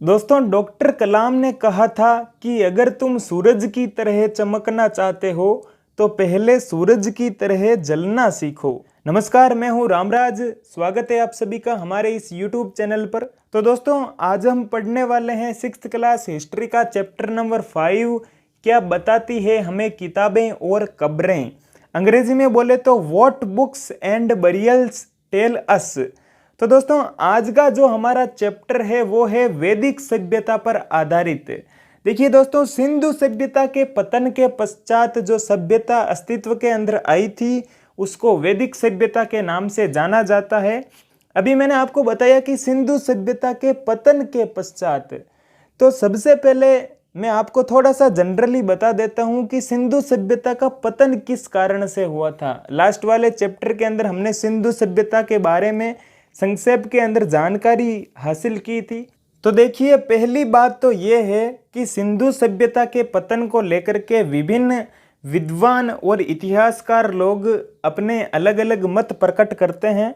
दोस्तों, डॉक्टर कलाम ने कहा था कि अगर तुम सूरज की तरह चमकना चाहते हो तो पहले सूरज की तरह जलना सीखो। नमस्कार, मैं हूं रामराज। स्वागत है आप सभी का हमारे इस YouTube चैनल पर। तो दोस्तों, आज हम पढ़ने वाले हैं 6th क्लास हिस्ट्री का चैप्टर नंबर 5। क्या बताती है हमें किताबें और कब्रें। अंग्रेजी में बोले तो what books and burials tell us. तो दोस्तों, आज का जो हमारा चैप्टर है वो है वैदिक सभ्यता पर आधारित। देखिए दोस्तों, सिंधु सभ्यता के पतन के पश्चात जो सभ्यता अस्तित्व के अंदर आई थी उसको वैदिक सभ्यता के नाम से जाना जाता है। अभी मैंने आपको बताया कि सिंधु सभ्यता के पतन के पश्चात, तो सबसे पहले मैं आपको थोड़ा सा जनरली बता देता हूं कि सिंधु सभ्यता का पतन किस कारण से हुआ था। लास्ट वाले चैप्टर के अंदर हमने सिंधु सभ्यता के बारे में संक्षेप के अंदर जानकारी हासिल की थी। तो देखिए, पहली बात तो ये है कि सिंधु सभ्यता के पतन को लेकर के विभिन्न विद्वान और इतिहासकार लोग अपने अलग अलग मत प्रकट करते हैं।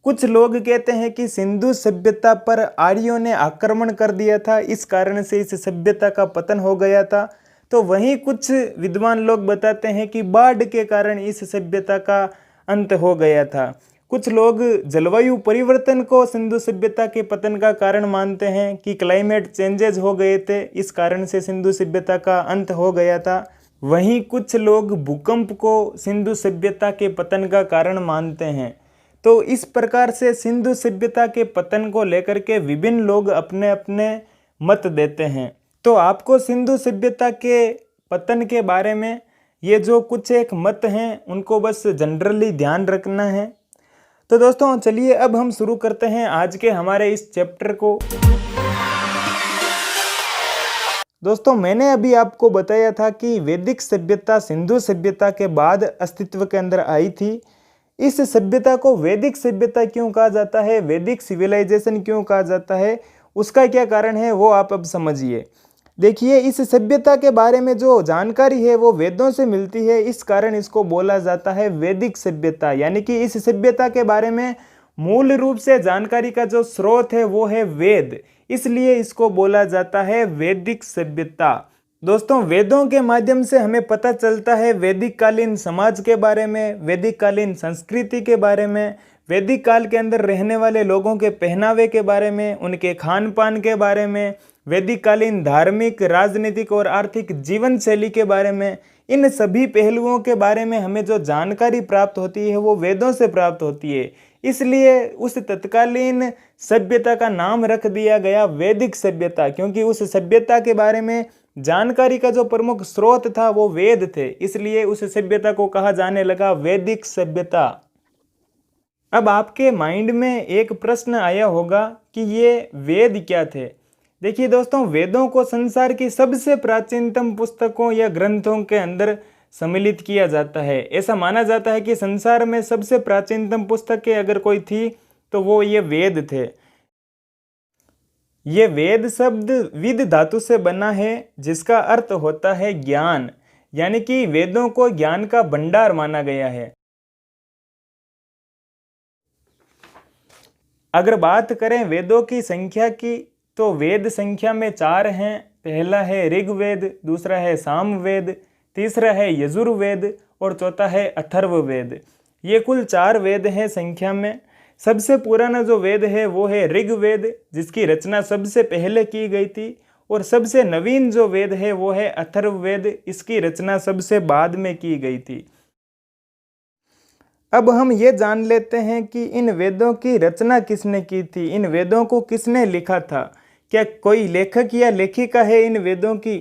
कुछ लोग कहते हैं कि सिंधु सभ्यता पर आर्यों ने आक्रमण कर दिया था, इस कारण से इस सभ्यता का पतन हो गया था। तो वहीं कुछ विद्वान लोग बताते हैं कि बाढ़ के कारण इस सभ्यता का अंत हो गया था। कुछ लोग जलवायु परिवर्तन को सिंधु सभ्यता के पतन का कारण मानते हैं कि क्लाइमेट चेंजेस हो गए थे, इस कारण से सिंधु सभ्यता का अंत हो गया था। वहीं कुछ लोग भूकंप को सिंधु सभ्यता के पतन का कारण मानते हैं। तो इस प्रकार से सिंधु सभ्यता के पतन को लेकर के विभिन्न लोग अपने अपने मत देते हैं। तो आपको सिंधु सभ्यता के पतन के बारे में ये जो कुछ एक मत हैं उनको बस जनरली ध्यान रखना है। तो दोस्तों, चलिए अब हम शुरू करते हैं आज के हमारे इस चैप्टर को। दोस्तों, मैंने अभी आपको बताया था कि वैदिक सभ्यता सिंधु सभ्यता के बाद अस्तित्व के अंदर आई थी। इस सभ्यता को वैदिक सभ्यता क्यों कहा जाता है, वैदिक सिविलाइजेशन क्यों कहा जाता है, उसका क्या कारण है वो आप अब समझिए। देखिए, इस सभ्यता के बारे में जो जानकारी है वो वेदों से मिलती है, इस कारण इसको बोला जाता है वैदिक सभ्यता। यानी कि इस सभ्यता के बारे में मूल रूप से जानकारी का जो स्रोत है वो है वेद, इसलिए इसको बोला जाता है वैदिक सभ्यता। दोस्तों, वेदों के माध्यम से हमें पता चलता है वैदिक कालीन समाज के बारे में, वैदिक कालीन संस्कृति के बारे में, वैदिक काल के अंदर रहने वाले लोगों के पहनावे के बारे में, उनके खान पान के बारे में, वैदिक कालीन धार्मिक, राजनीतिक और आर्थिक जीवन शैली के बारे में। इन सभी पहलुओं के बारे में हमें जो जानकारी प्राप्त होती है वो वेदों से प्राप्त होती है, इसलिए उस तत्कालीन सभ्यता का नाम रख दिया गया वैदिक सभ्यता, क्योंकि उस सभ्यता के बारे में जानकारी का जो प्रमुख स्रोत था वो वेद थे, इसलिए उस सभ्यता को कहा जाने लगा वैदिक सभ्यता। अब आपके माइंड में एक प्रश्न आया होगा कि ये वेद क्या थे। देखिए दोस्तों, वेदों को संसार की सबसे प्राचीनतम पुस्तकों या ग्रंथों के अंदर सम्मिलित किया जाता है। ऐसा माना जाता है कि संसार में सबसे प्राचीनतम पुस्तकें अगर कोई थी तो वो ये वेद थे। ये वेद शब्द विद धातु से बना है, जिसका अर्थ होता है ज्ञान, यानी कि वेदों को ज्ञान का भंडार माना गया है। अगर बात करें वेदों की संख्या की, तो वेद संख्या में 4 हैं। पहला है ऋग्वेद, दूसरा है सामवेद, तीसरा है यजुर्वेद और चौथा है अथर्ववेद। ये कुल 4 वेद हैं संख्या में। सबसे पुराना जो वेद है वो है ऋग्वेद, जिसकी रचना सबसे पहले की गई थी, और सबसे नवीन जो वेद है वो है अथर्ववेद, इसकी रचना सबसे बाद में की गई थी। अब हम ये जान लेते हैं कि इन वेदों की रचना किसने की थी, इन वेदों को किसने लिखा था। क्या कोई लेखक या लेखिका है इन वेदों की?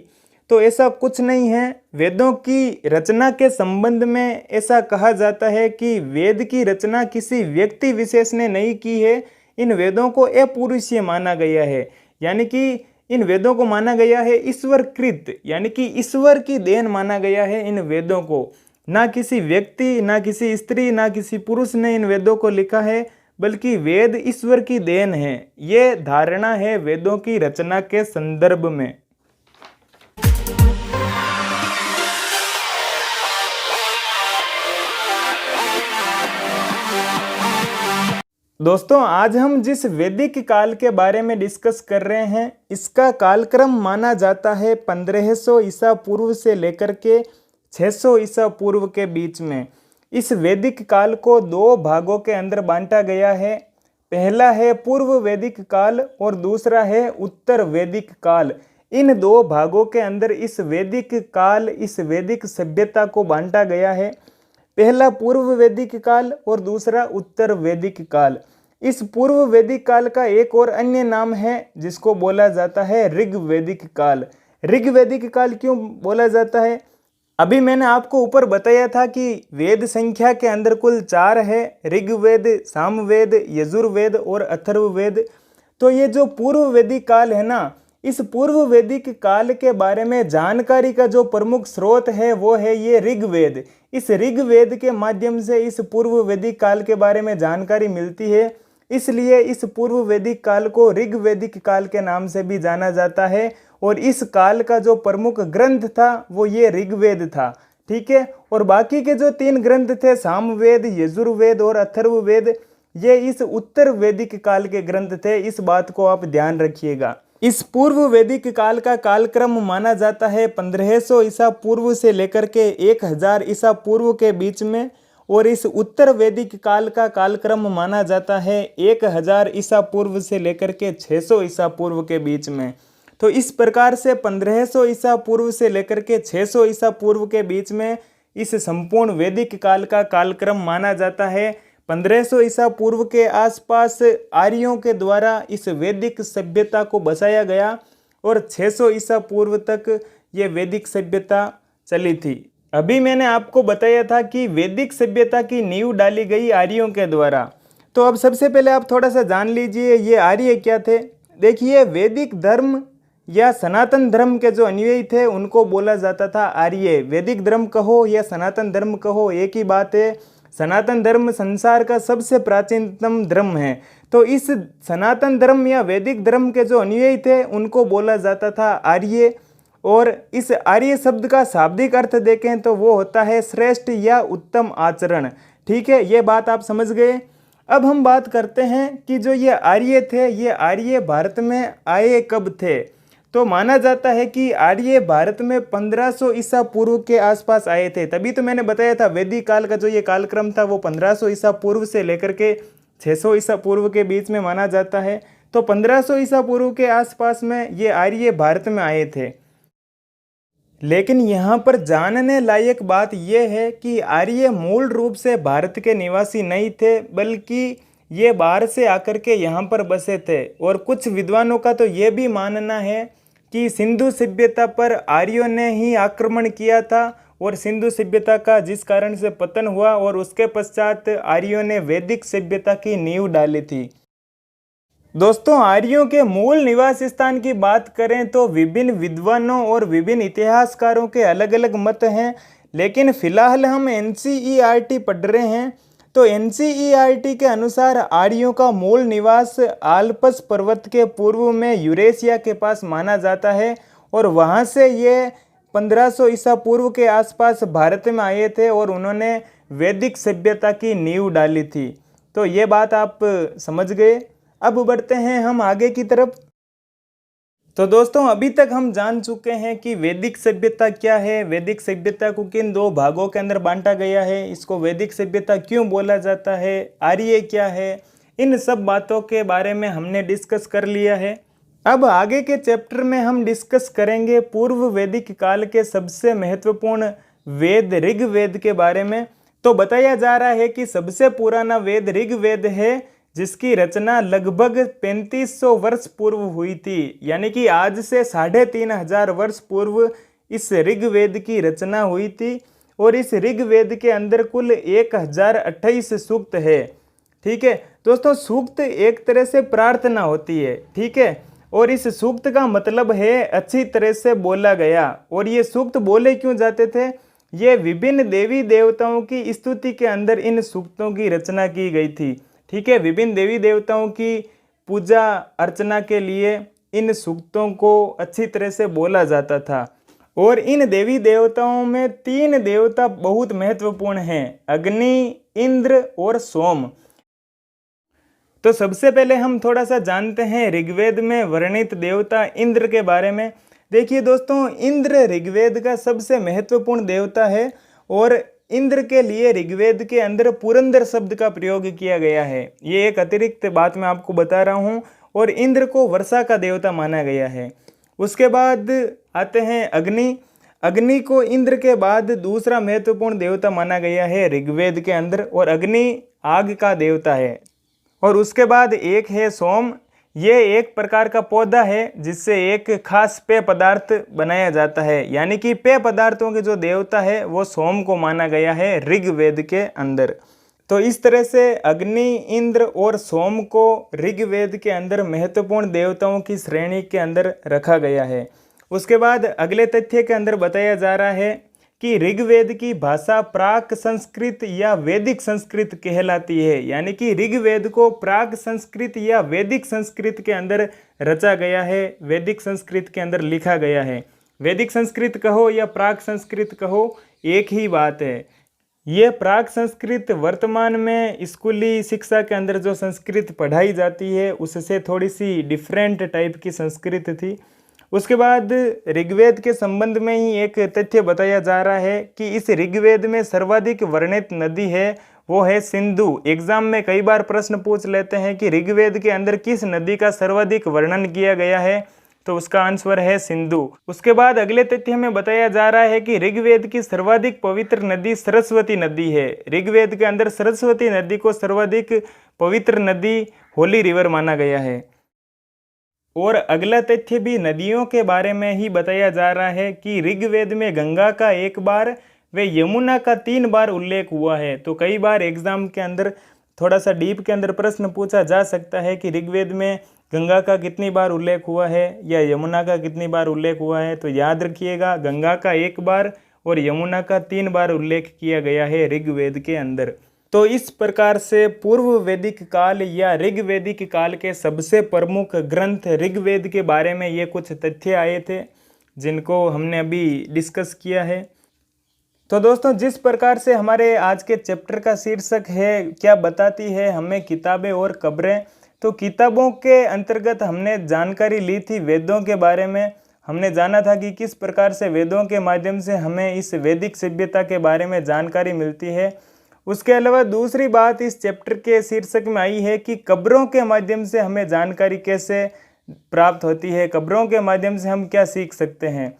तो ऐसा कुछ नहीं है। वेदों की रचना के संबंध में ऐसा कहा जाता है कि वेद की रचना किसी व्यक्ति विशेष ने नहीं की है, इन वेदों को अपौरुषीय माना गया है। यानी कि इन वेदों को माना गया है ईश्वरकृत, यानी कि ईश्वर की देन माना गया है इन वेदों को। ना किसी व्यक्ति, ना किसी स्त्री, ना किसी पुरुष ने इन वेदों को लिखा है, बल्कि वेद ईश्वर की देन है। ये धारणा है वेदों की रचना के संदर्भ में। दोस्तों आज हम जिस वैदिक काल के बारे में डिस्कस कर रहे हैं इसका कालक्रम माना जाता है 1500 ईसा पूर्व से लेकर के 600 ईसा पूर्व के बीच में। इस वैदिक काल को दो भागों के अंदर बांटा गया है। पहला है पूर्व वैदिक काल और दूसरा है उत्तर वैदिक काल। इन दो भागों के अंदर इस वैदिक काल, इस वैदिक सभ्यता को बांटा गया है। पहला पूर्व वैदिक काल और दूसरा उत्तर वैदिक काल। इस पूर्व वैदिक काल का एक और अन्य नाम है जिसको बोला जाता है ऋग वैदिक काल। ऋग वैदिक काल क्यों बोला जाता है? अभी मैंने आपको ऊपर बताया था कि वेद संख्या के अंदर कुल 4 है, ऋग्वेद, सामवेद, यजुर्वेद और अथर्ववेद। तो ये जो पूर्व वैदिक काल है ना, इस पूर्व वैदिक काल के बारे में जानकारी का जो प्रमुख स्रोत है वो है ये ऋग्वेद। इस ऋग्वेद के माध्यम से इस पूर्व वैदिक काल के बारे में जानकारी मिलती है, इसलिए इस पूर्व वैदिक काल को ऋग्वैदिक काल के नाम से भी जाना जाता है। और इस काल का जो प्रमुख ग्रंथ था वो ये ऋग्वेद था। ठीक है, और बाकी के जो 3 ग्रंथ थे, सामवेद, यजुर्वेद और अथर्ववेद, ये इस उत्तर वैदिक काल के ग्रंथ थे। इस बात को आप ध्यान रखिएगा। इस पूर्व वैदिक काल का कालक्रम माना जाता है 1500 ईसा पूर्व से लेकर के 1000 ईसा पूर्व के बीच में, और इस उत्तर वैदिक काल का कालक्रम माना जाता है 1000 ईसा पूर्व से लेकर के 600 ईसा पूर्व के बीच में। तो इस प्रकार से 1500 ईसा पूर्व से लेकर के 600 ईसा पूर्व के बीच में इस संपूर्ण वैदिक काल का कालक्रम माना जाता है। 1500 ईसा पूर्व के आसपास आर्यों के द्वारा इस वैदिक सभ्यता को बसाया गया और 600 ईसा पूर्व तक ये वैदिक सभ्यता चली थी। अभी मैंने आपको बताया था कि वैदिक सभ्यता की नींव डाली गई आर्यों के द्वारा। तो अब सबसे पहले आप थोड़ा सा जान लीजिए ये आर्य क्या थे। देखिए, वैदिक धर्म या सनातन धर्म के जो अनुयायी थे उनको बोला जाता था आर्य। वैदिक धर्म कहो या सनातन धर्म कहो, एक ही बात है। सनातन धर्म संसार का सबसे प्राचीनतम धर्म है। तो इस सनातन धर्म या वैदिक धर्म के जो अनुयायी थे उनको बोला जाता था आर्य। और इस आर्य शब्द का शाब्दिक अर्थ देखें तो वो होता है श्रेष्ठ या उत्तम आचरण। ठीक है, ये बात आप समझ गए। अब हम बात करते हैं कि जो ये आर्य थे, ये आर्य भारत में आए कब थे। तो माना जाता है कि आर्य भारत में 1500 ईसा पूर्व के आसपास आए थे। तभी तो मैंने बताया था वैदिक काल का जो ये कालक्रम था वो 1500 ईसा पूर्व से लेकर के 600 ईसा पूर्व के बीच में माना जाता है। तो 1500 ईसा पूर्व के आसपास में ये आर्य भारत में आए थे। लेकिन यहाँ पर जानने लायक बात यह है कि आर्य मूल रूप से भारत के निवासी नहीं थे, बल्कि ये बाहर से आकर के यहाँ पर बसे थे। और कुछ विद्वानों का तो ये भी मानना है कि सिंधु सभ्यता पर आर्यों ने ही आक्रमण किया था और सिंधु सभ्यता का जिस कारण से पतन हुआ और उसके पश्चात आर्यों ने वैदिक सभ्यता की नींव डाली थी। दोस्तों, आर्यों के मूल निवास स्थान की बात करें तो विभिन्न विद्वानों और विभिन्न इतिहासकारों के अलग अलग मत हैं, लेकिन फिलहाल हम NCERT पढ़ रहे हैं। तो NCERT के अनुसार आर्यों का मूल निवास आल्प्स पर्वत के पूर्व में यूरेशिया के पास माना जाता है और वहाँ से ये 1500 ईसा पूर्व के आसपास भारत में आए थे और उन्होंने वैदिक सभ्यता की नींव डाली थी। तो ये बात आप समझ गए। अब बढ़ते हैं हम आगे की तरफ। तो दोस्तों, अभी तक हम जान चुके हैं कि वैदिक सभ्यता क्या है, वैदिक सभ्यता को किन 2 भागों के अंदर बांटा गया है, इसको वैदिक सभ्यता क्यों बोला जाता है, आर्य क्या है, इन सब बातों के बारे में हमने डिस्कस कर लिया है। अब आगे के चैप्टर में हम डिस्कस करेंगे पूर्व वैदिक काल के सबसे महत्वपूर्ण वेद ऋग्वेद के बारे में। तो बताया जा रहा है कि सबसे पुराना वेद ऋग्वेद है, जिसकी रचना लगभग 3500 वर्ष पूर्व हुई थी। यानी कि आज से 3500 वर्ष पूर्व इस ऋग्वेद की रचना हुई थी। और इस ऋग्वेद के अंदर कुल 1028 सूक्त है। ठीक है दोस्तों, सूक्त एक तरह से प्रार्थना होती है। ठीक है, और इस सूक्त का मतलब है अच्छी तरह से बोला गया। और ये सूक्त बोले क्यों जाते थे? ये विभिन्न देवी देवताओं की स्तुति के अंदर इन सूक्तों की रचना की गई थी। ठीक है, विभिन्न देवी देवताओं की पूजा अर्चना के लिए इन सूक्तों को अच्छी तरह से बोला जाता था। और इन देवी देवताओं में 3 देवता बहुत महत्वपूर्ण हैं, अग्नि, इंद्र और सोम। तो सबसे पहले हम थोड़ा सा जानते हैं ऋग्वेद में वर्णित देवता इंद्र के बारे में। देखिए दोस्तों, इंद्र ऋग्वेद का सबसे महत्वपूर्ण देवता है और इंद्र के लिए ऋग्वेद के अंदर पुरंदर शब्द का प्रयोग किया गया है। ये एक अतिरिक्त बात मैं आपको बता रहा हूँ। और इंद्र को वर्षा का देवता माना गया है। उसके बाद आते हैं अग्नि। अग्नि को इंद्र के बाद दूसरा महत्वपूर्ण देवता माना गया है ऋग्वेद के अंदर, और अग्नि आग का देवता है। और उसके बाद एक है सोम। ये एक प्रकार का पौधा है जिससे एक खास पेय पदार्थ बनाया जाता है, यानी कि पेय पदार्थों के जो देवता है वो सोम को माना गया है ऋग्वेद के अंदर। तो इस तरह से अग्नि, इंद्र और सोम को ऋग्वेद के अंदर महत्वपूर्ण देवताओं की श्रेणी के अंदर रखा गया है। उसके बाद अगले तथ्य के अंदर बताया जा रहा है कि ऋग्वेद की भाषा प्राक संस्कृत या वैदिक संस्कृत कहलाती है, यानी कि ऋग्वेद को प्राक संस्कृत या वैदिक संस्कृत के अंदर रचा गया है, वैदिक संस्कृत के अंदर लिखा गया है। वैदिक संस्कृत कहो या प्राक संस्कृत कहो, एक ही बात है। ये प्राक संस्कृत वर्तमान में स्कूली शिक्षा के अंदर जो संस्कृत पढ़ाई जाती है उससे थोड़ी सी डिफरेंट टाइप की संस्कृत थी। उसके बाद ऋग्वेद के संबंध में ही एक तथ्य बताया जा रहा है कि इस ऋग्वेद में सर्वाधिक वर्णित नदी है वो है सिंधु। एग्जाम में कई बार प्रश्न पूछ लेते हैं कि ऋग्वेद के अंदर किस नदी का सर्वाधिक वर्णन किया गया है, तो उसका आंसर है सिंधु। उसके बाद अगले तथ्य में बताया जा रहा है कि ऋग्वेद की सर्वाधिक पवित्र नदी सरस्वती नदी है। ऋग्वेद के अंदर सरस्वती नदी को सर्वाधिक पवित्र नदी होली रिवर माना गया है। और अगला तथ्य भी नदियों के बारे में ही बताया जा रहा है कि ऋग्वेद में गंगा का 1 बार व यमुना का 3 बार उल्लेख हुआ है। तो कई बार एग्जाम के अंदर थोड़ा सा डीप के अंदर प्रश्न पूछा जा सकता है कि ऋग्वेद में गंगा का कितनी बार उल्लेख हुआ है या यमुना का कितनी बार उल्लेख हुआ है। तो याद रखिएगा, गंगा का 1 बार और यमुना का 3 बार उल्लेख किया गया है ऋग्वेद के अंदर। तो इस प्रकार से पूर्व वैदिक काल या ऋग्वैदिक काल के सबसे प्रमुख ग्रंथ ऋग्वेद के बारे में ये कुछ तथ्य आए थे जिनको हमने अभी डिस्कस किया है। तो दोस्तों, जिस प्रकार से हमारे आज के चैप्टर का शीर्षक है क्या बताती है हमें किताबें और कब्रें, तो किताबों के अंतर्गत हमने जानकारी ली थी वेदों के बारे में। हमने जाना था कि किस प्रकार से वेदों के माध्यम से हमें इस वैदिक सभ्यता के बारे में जानकारी मिलती है। उसके अलावा दूसरी बात इस चैप्टर के शीर्षक में आई है कि कब्रों के माध्यम से हमें जानकारी कैसे प्राप्त होती है, कब्रों के माध्यम से हम क्या सीख सकते हैं।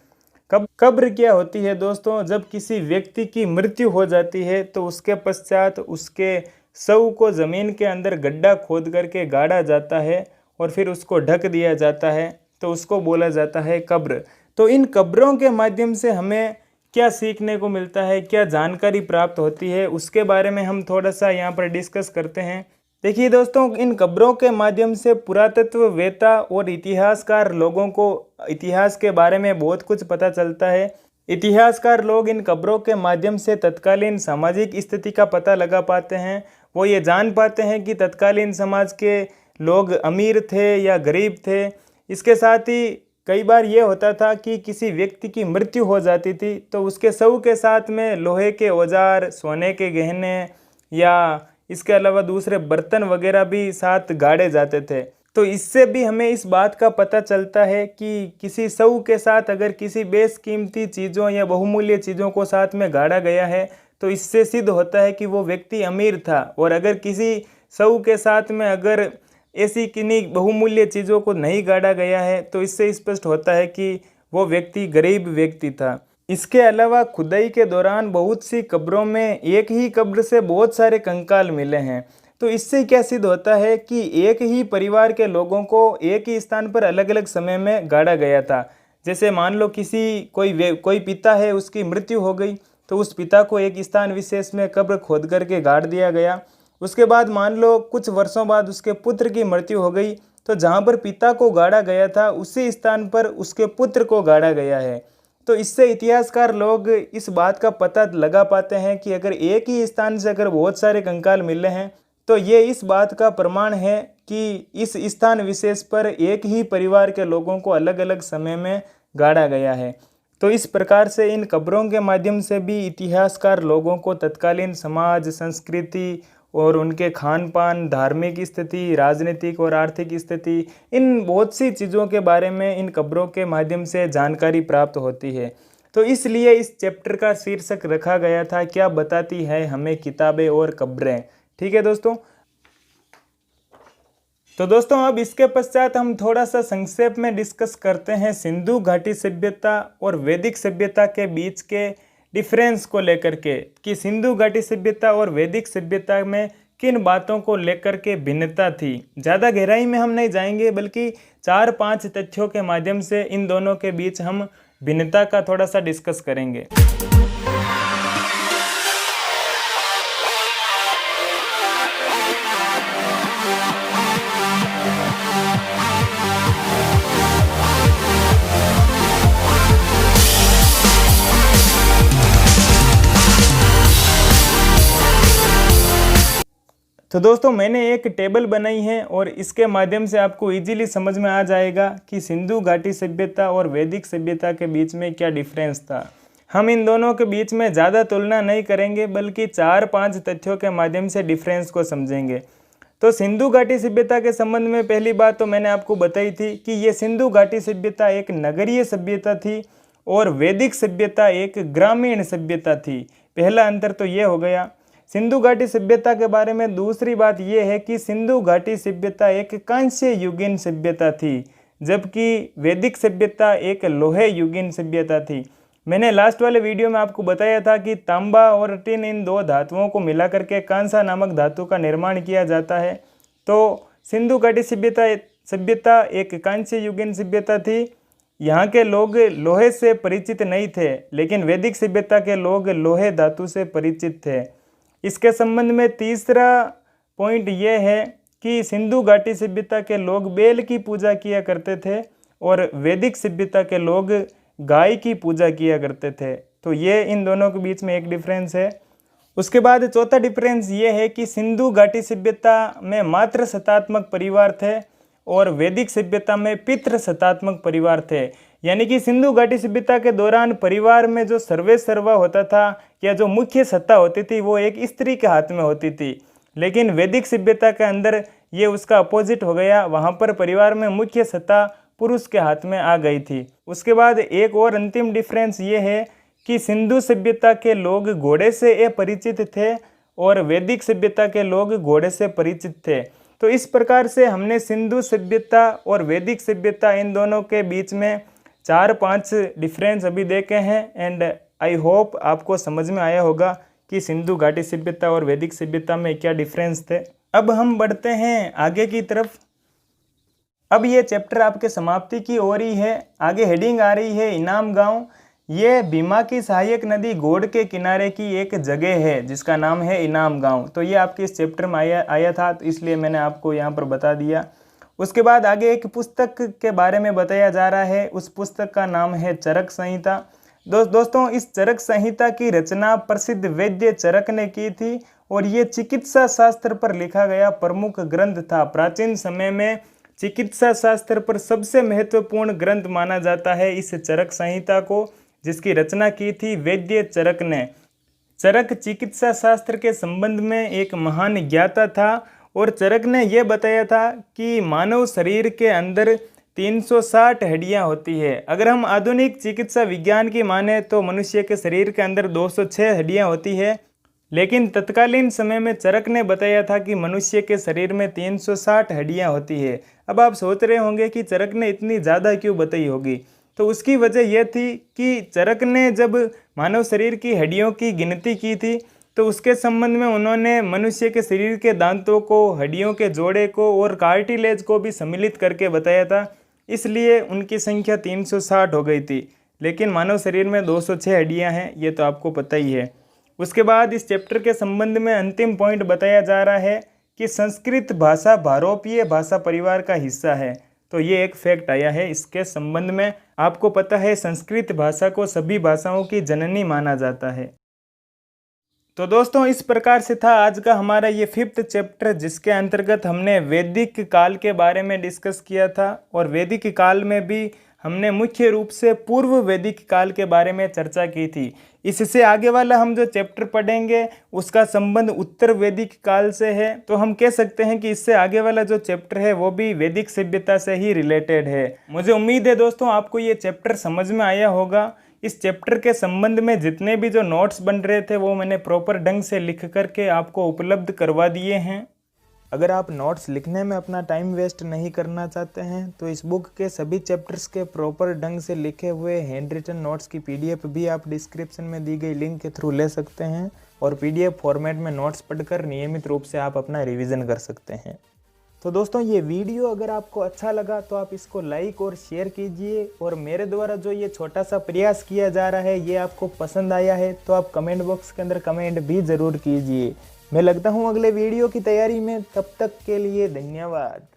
कब्र क्या होती है दोस्तों? जब किसी व्यक्ति की मृत्यु हो जाती है तो उसके पश्चात उसके शव को ज़मीन के अंदर गड्ढा खोद करके गाड़ा जाता है और फिर उसको ढक दिया जाता है, तो उसको बोला जाता है कब्र। तो इन कब्रों के माध्यम से हमें क्या सीखने को मिलता है, क्या जानकारी प्राप्त होती है, उसके बारे में हम थोड़ा सा यहाँ पर डिस्कस करते हैं। देखिए दोस्तों, इन कब्रों के माध्यम से पुरातत्ववेत्ता और इतिहासकार लोगों को इतिहास के बारे में बहुत कुछ पता चलता है। इतिहासकार लोग इन कब्रों के माध्यम से तत्कालीन सामाजिक स्थिति का पता लगा पाते हैं। वो ये जान पाते हैं कि तत्कालीन समाज के लोग अमीर थे या गरीब थे। इसके साथ ही कई बार ये होता था कि किसी व्यक्ति की मृत्यु हो जाती थी तो उसके शव के साथ में लोहे के औजार, सोने के गहने या इसके अलावा दूसरे बर्तन वगैरह भी साथ गाड़े जाते थे। तो इससे भी हमें इस बात का पता चलता है कि किसी शव के साथ अगर किसी बेशकीमती चीज़ों या बहुमूल्य चीज़ों को साथ में गाड़ा गया है तो इससे सिद्ध होता है कि वो व्यक्ति अमीर था। और अगर किसी शव के साथ में अगर ऐसी किन्हीं बहुमूल्य चीज़ों को नहीं गाड़ा गया है तो इससे स्पष्ट होता है कि वो व्यक्ति गरीब व्यक्ति था। इसके अलावा खुदाई के दौरान बहुत सी कब्रों में एक ही कब्र से बहुत सारे कंकाल मिले हैं। तो इससे क्या सिद्ध होता है कि एक ही परिवार के लोगों को एक ही स्थान पर अलग अलग समय में गाड़ा गया था। जैसे मान लो कोई पिता है, उसकी मृत्यु हो गई तो उस पिता को एक स्थान विशेष में कब्र खोद करके गाड़ दिया गया। उसके बाद मान लो कुछ वर्षों बाद उसके पुत्र की मृत्यु हो गई तो जहाँ पर पिता को गाड़ा गया था उसी स्थान पर उसके पुत्र को गाड़ा गया है। तो इससे इतिहासकार लोग इस बात का पता लगा पाते हैं कि अगर एक ही स्थान से अगर बहुत सारे कंकाल मिले हैं तो ये इस बात का प्रमाण है कि इस स्थान विशेष पर एक ही परिवार के लोगों को अलग अलग समय में गाड़ा गया है। तो इस प्रकार से इन कब्रों के माध्यम से भी इतिहासकार लोगों को तत्कालीन समाज, संस्कृति और उनके खान पान, धार्मिक स्थिति, राजनीतिक और आर्थिक स्थिति, इन बहुत सी चीज़ों के बारे में इन कब्रों के माध्यम से जानकारी प्राप्त होती है। तो इसलिए इस चैप्टर का शीर्षक रखा गया था, क्या बताती है हमें किताबें और कब्रें। ठीक है दोस्तों। तो दोस्तों अब इसके पश्चात हम थोड़ा सा संक्षेप में डिस्कस करते हैं सिंधु घाटी सभ्यता और वैदिक सभ्यता के बीच के डिफरेंस को लेकर के, कि सिंधु घाटी सभ्यता और वैदिक सभ्यता में किन बातों को लेकर के भिन्नता थी। ज़्यादा गहराई में हम नहीं जाएंगे, बल्कि 4-5 तथ्यों के माध्यम से इन दोनों के बीच हम भिन्नता का थोड़ा सा डिस्कस करेंगे। तो दोस्तों मैंने एक टेबल बनाई है और इसके माध्यम से आपको इजीली समझ में आ जाएगा कि सिंधु घाटी सभ्यता और वैदिक सभ्यता के बीच में क्या डिफरेंस था। हम इन दोनों के बीच में ज़्यादा तुलना नहीं करेंगे, बल्कि 4-5 तथ्यों के माध्यम से डिफरेंस को समझेंगे। तो सिंधु घाटी सभ्यता के संबंध में पहली बात तो मैंने आपको बताई थी कि ये सिंधु घाटी सभ्यता एक नगरीय सभ्यता थी और वैदिक सभ्यता एक ग्रामीण सभ्यता थी। पहला अंतर तो ये हो गया। सिंधु घाटी सभ्यता के बारे में दूसरी बात यह है कि सिंधु घाटी सभ्यता एक कांस्य युगीन सभ्यता थी, जबकि वैदिक सभ्यता एक लोहे युगीन सभ्यता थी। मैंने लास्ट वाले वीडियो में आपको बताया था कि तांबा और टिन, इन दो धातुओं को मिला करके कांसा नामक धातु का निर्माण किया जाता है। तो सिंधु घाटी सभ्यता एक कांस्य युगीन सभ्यता थी। यहाँ के लोग लोहे से परिचित नहीं थे, लेकिन वैदिक सभ्यता के लोग लोहे धातु से परिचित थे। इसके संबंध में तीसरा पॉइंट यह है कि सिंधु घाटी सभ्यता के लोग बैल की पूजा किया करते थे और वैदिक सभ्यता के लोग गाय की पूजा किया करते थे। तो ये इन दोनों के बीच में एक डिफरेंस है। उसके बाद चौथा डिफरेंस ये है कि सिंधु घाटी सभ्यता में मातृ सत्तात्मक परिवार थे और वैदिक सभ्यता में पितृ सत्तात्मक परिवार थे। यानी कि सिंधु घाटी सभ्यता के दौरान परिवार में जो सर्वे सर्वा होता था या जो मुख्य सत्ता होती थी वो एक स्त्री के हाथ में होती थी, लेकिन वैदिक सभ्यता के अंदर ये उसका अपोजिट हो गया। वहाँ पर परिवार में मुख्य सत्ता पुरुष के हाथ में आ गई थी। उसके बाद एक और अंतिम डिफरेंस ये है कि सिंधु सभ्यता के लोग घोड़े से अपरिचित थे और वैदिक सभ्यता के लोग घोड़े से परिचित थे। तो इस प्रकार से हमने सिंधु सभ्यता और वैदिक सभ्यता इन दोनों के बीच में 4-5 डिफरेंस अभी देखे हैं। एंड आई होप आपको समझ में आया होगा कि सिंधु घाटी सभ्यता और वैदिक सभ्यता में क्या डिफरेंस थे। अब हम बढ़ते हैं आगे की तरफ। अब ये चैप्टर आपके समाप्ति की ओर ही है। आगे हेडिंग आ रही है इनाम गांव। ये भीमा की सहायक नदी गोड़ के किनारे की एक जगह है जिसका नाम है इनाम गांव। तो ये आपके इस चैप्टर में आया था, तो इसलिए मैंने आपको यहाँ पर बता दिया। उसके बाद आगे एक पुस्तक के बारे में बताया जा रहा है। उस पुस्तक का नाम है चरक संहिता। दोस्तों इस चरक संहिता की रचना प्रसिद्ध वैद्य चरक ने की थी और ये चिकित्सा शास्त्र पर लिखा गया प्रमुख ग्रंथ था। प्राचीन समय में चिकित्सा शास्त्र पर सबसे महत्वपूर्ण ग्रंथ माना जाता है इस चरक संहिता को, जिसकी रचना की थी वैद्य चरक ने। चरक चिकित्सा शास्त्र के संबंध में एक महान ज्ञाता था और चरक ने यह बताया था कि मानव शरीर के अंदर 360 हड्डियां होती है। अगर हम आधुनिक चिकित्सा विज्ञान की माने तो मनुष्य के शरीर के अंदर 206 हड्डियां होती है, लेकिन तत्कालीन समय में चरक ने बताया था कि मनुष्य के शरीर में 360 हड्डियां होती है। अब आप सोच रहे होंगे कि चरक ने इतनी ज़्यादा क्यों बताई होगी। तो उसकी वजह यह थी कि चरक ने जब मानव शरीर की हड्डियों की गिनती की थी तो उसके संबंध में उन्होंने मनुष्य के शरीर के दांतों को, हड्डियों के जोड़े को और कार्टिलेज को भी सम्मिलित करके बताया था, इसलिए उनकी संख्या 360 हो गई थी। लेकिन मानव शरीर में 206 हड्डियां हैं, ये तो आपको पता ही है। उसके बाद इस चैप्टर के संबंध में अंतिम पॉइंट बताया जा रहा है कि संस्कृत भाषा भारोपीय भाषा परिवार का हिस्सा है। तो ये एक फैक्ट आया है इसके संबंध में। आपको पता है संस्कृत भाषा को सभी भाषाओं की जननी माना जाता है। तो दोस्तों इस प्रकार से था आज का हमारा ये 5th चैप्टर, जिसके अंतर्गत हमने वैदिक काल के बारे में डिस्कस किया था और वैदिक काल में भी हमने मुख्य रूप से पूर्व वैदिक काल के बारे में चर्चा की थी। इससे आगे वाला हम जो चैप्टर पढ़ेंगे उसका संबंध उत्तर वैदिक काल से है, तो हम कह सकते हैं कि इससे आगे वाला जो चैप्टर है वो भी वैदिक सभ्यता से ही रिलेटेड है। मुझे उम्मीद है दोस्तों आपको ये चैप्टर समझ में आया होगा। इस चैप्टर के संबंध में जितने भी जो नोट्स बन रहे थे वो मैंने प्रॉपर ढंग से लिख करके आपको उपलब्ध करवा दिए हैं। अगर आप नोट्स लिखने में अपना टाइम वेस्ट नहीं करना चाहते हैं तो इस बुक के सभी चैप्टर्स के प्रॉपर ढंग से लिखे हुए हैंड रिटन नोट्स की पीडीएफ भी आप डिस्क्रिप्शन में दी गई लिंक के थ्रू ले सकते हैं और पीडीएफ फॉर्मेट में नोट्स पढ़कर नियमित रूप से आप अपना रिवीजन कर सकते हैं। तो दोस्तों ये वीडियो अगर आपको अच्छा लगा तो आप इसको लाइक और शेयर कीजिए, और मेरे द्वारा जो ये छोटा सा प्रयास किया जा रहा है ये आपको पसंद आया है तो आप कमेंट बॉक्स के अंदर कमेंट भी ज़रूर कीजिए। मैं लगता हूँ अगले वीडियो की तैयारी में, तब तक के लिए धन्यवाद।